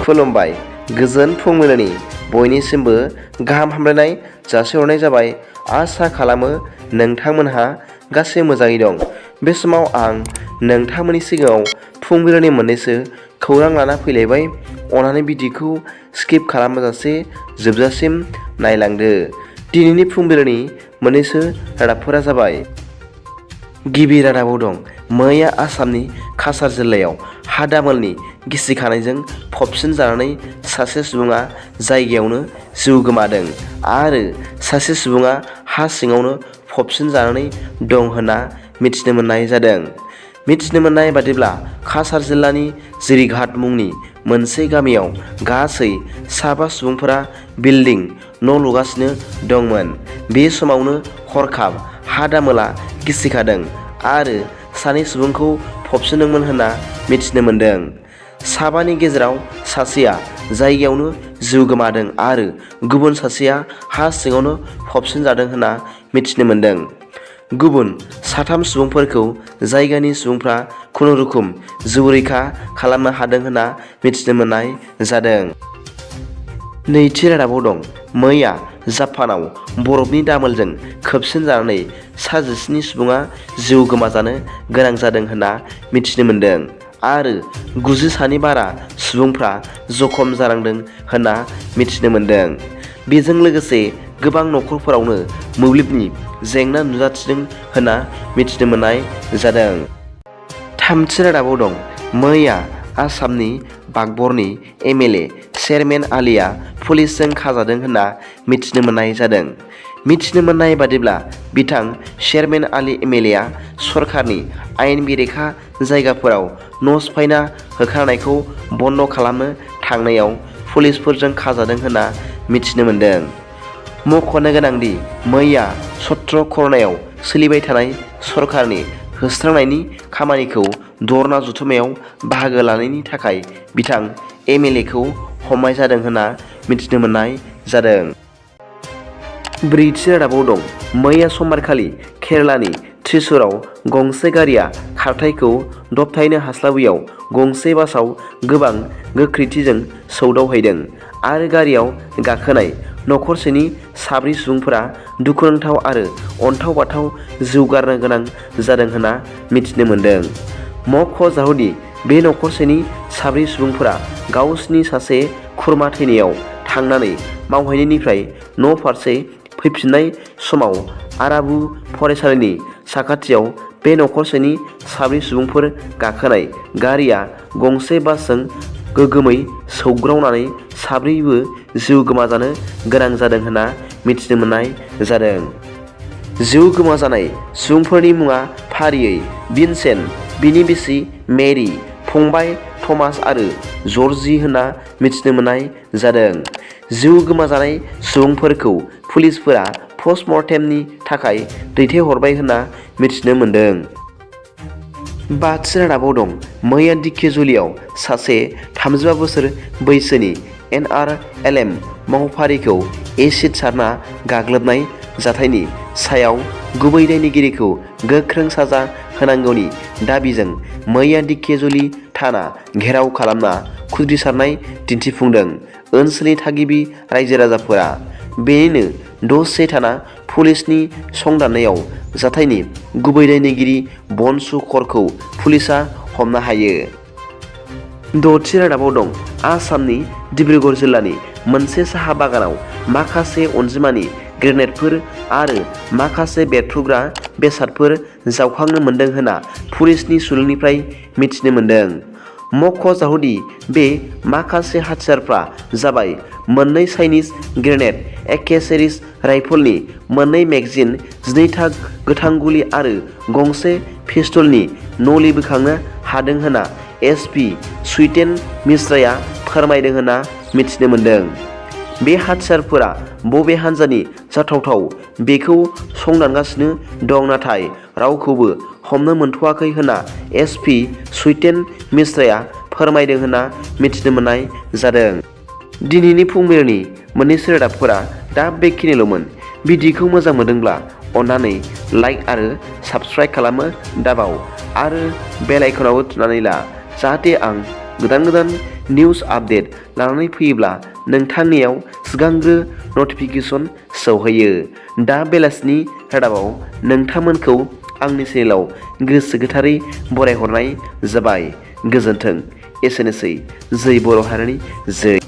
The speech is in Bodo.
खुलुमबाय गोजोन फुंबिलिनि बयनिसिमबो गाहाम हामलायनाय जासिहरनाय जाबाय। आसा खालामो नोंथांमोनहा गासै मोजाङै दं। बे समाव आं नोंथांमोननि सिगाङाव फुंबिलिनि मोननैसो खौरां लाना फैलायबाय। अननानै भिडिअखौ स्किप खालामाजासे जोबजासिम नायलांदो। दिनैनि फुंबिलिनि मोननैसो रादाबफोरा जाबाय। गिबि रादाबाव दं मैया आसामनि काछार जिल्लायाव हा दामोलनि गिसिखानायजों फबसिन जानानै सासे सुबुङा जायगायावनो जिउ गोमादों आरो सासे सुबुङा हा सिङावनो फबसिन जानानै दं होनना मिथिनो मोननाय जादों। मिथिनो मोननाय बादिब्ला काछार जिल्लानि जिरिघाट मुंनि मोनसे गामियाव गासै 7 सुबुंफोरा बिल्डिं न' लुगासिनो दंमोन। बे समावनो हरखाब हा दामोला गिसिखादों आरो 2 सुबुंखौ फबसिनदोंमोन होनना मिथिनो मोनदों। 7नि गेजेराव सासेया जायगायावनो जिउ गोमादों आरो गुबुन सासेया हा सिङावनो फबसिन जादों होनना मिथिनो मोनदों। गुबुन 3 सुबुंफोरखौ जायगानि सुबुंफ्रा खुनुरुखुम जिउ रैखा खालामनो हादों होनना मिथिनो मोननाय जादों। नैथि रादाबाव दं मैया जापानाव बरफनि दामोलजों खोबसिन जानानै 17 सुबुङा जिउ गोमाजानो गोनां जादों होनना मिथिनो मोनदों आरो 90 बारा सुबुंफ्रा जखम जानांदों होनना मिथिनो मोनदों। बेजों लोगोसे गोबां नखरफोरावनो मोब्लिबनि जेंना नुजाथिदों होनना मिथिनो मोननाय जादों। थामथि रादाबाव दं मैया आसामनि बागबरनि MLA चेयारमेन आलिया पुलिसजों खाजादों होनना मिथिनो मोननाय जादों। मिथिनो मोननाय बादिब्ला बिथां चेयारमेन आलि MLA आ सरकारनि आयेन बेरेखा जायगाफोराव न' सिफायना होखारनायखौ बन्द खालामनो थांनायाव पुलिसफोरजों खाजादों होनना मिथिनो मोनदों। मख'नो गोनांदि मैया सत्र खरनायाव सोलिबाय थानाय सरकारनि होस्रांनायनि खामानिखौ धरना जथुम्मायाव बाहागो लानायनि थाखाय बिथां MLA खौ हमनाय जादों होनना मिथिनो मोननाय जादों। ब्रैथि रादाबाव दं मैया समबारखालि केरेलानि त्रिशुराव गंसे गारिया खारथाइखौ दबथायनो हास्लाबैयाव गंसे बासआव गोबां गोख्रैथिजों सौदावहैदों आरो गारियाव गाखोनाय नखरसेनि 7 सुबुंफोरा दुखुनांथाव आरो अन्थाव बाथाव जिउ गारनो गोनां जादों होनना मिथिनो मोनदों। मख'जाथावदि बे नखरसेनि 7 सुबुंफोरा गावसिनि सासे खुरमा थैनायाव थांनानै मावहैनायनिफ्राय न' फारसे फैफिननाय समाव आराबु फरायसालिनि साखाथियाव बे नखरसेनि 7 सुबुंफोर गाखोनाय गारिया गंसे बासजों गोगोमै सौग्रावनानै 7बो जिउ गोमाजानो गोनां जादों होनना मिथिनो मोननाय जादों। जिउ गोमाजानाय सुबुंफोरनि मुङा फारियै भिनसेन्ट, बिनि बिसि मेरि, फंबाय थमास आरो जर्जी होनना मिथिनो मोननाय जादों। जिउ गोमाजानाय सुबुंफोरखौ पुलिसफोरा पस्टमर्टेमनि थाखाय दैथायहरबाय होनना मिथिनो मोनदों। बाथि रादाबाव दं मैया दिकेजुलियाव सासे 35 बोसोर बैसोनि NRLM मावफारिखौ एसिड सारना गाग्लोबनाय जाथायनि सायाव गुबै दायनिगिरिखौ गोख्रों साजा होनांगौनि दाबिजों मैया दिकेजुलि थाना घेराव खालामना खुद्रिसारनाय दिन्थिफुंदों ओनसोलनि थागिबि रायजो राजाफोरा। बेनिनो दसे थाना पुलिसनि संदाननायाव जाथायनि गुबै दायनिगिरि बनसु करखौ पुलिसा हमनो हायो। 6थि रादाबाव दं आसामनि डिब्रुगड़ जिल्लानि मोनसे साहा बागानाव माखासे अनजिमानि ग्रेनेडफोर आरो माखासे बेरफ्रुग्रा बेसादफोर जावखांनो मोनदों होनना पुलिसनि सुलुंनिफ्राय मिथिनो मोनदों। मख'जाथावदि बे माखासे हाथियारफ्रा जाबाय 2 चाइनिज ग्रेनेड, AK सेरिस राइफलनि 2 मेगजिन, 12 था गोथां गुलि आरो गंसे पिस्तलनि नली बोखांनो हादों होनना SP सुइटेन मिश्राया फोरमायदों होनना मिथिनो मोनदों। बे हाथियारफोरा बबे हान्जानि जाथावथाव बेखौ संदानगासिनो दं नाथाय रावखौबो हमनो मोनथ'वाखै होनना SP सुइटेन मिश्राया फोरमायदों होनना मिथिनो मोननाय जादों। दिनैनि फुंबिलिनि मोननैसो रादाबफोरा दा बेखिनिल'मोन। भिडिअखौ मोजां मोनदोंब्ला अन्नानै लाइक आरो साबस्क्राइब खालामनो दाबाव आरो बेल आइकनावबो थुनानै ला जाहाथे आं गोदान निउस आपडेट लानानै फैयोब्ला नोंथांनियाव सिगांग्रो नटिफिकेसन सौहैयो। दा बेलासिनि रादाबाव नोंथांमोनखौ आंनि चेनेलाव गोसो गोथारै बरायहरनाय जाबाय। गोजोन्थों। एसेनोसै। जै बर' हारिनि जै।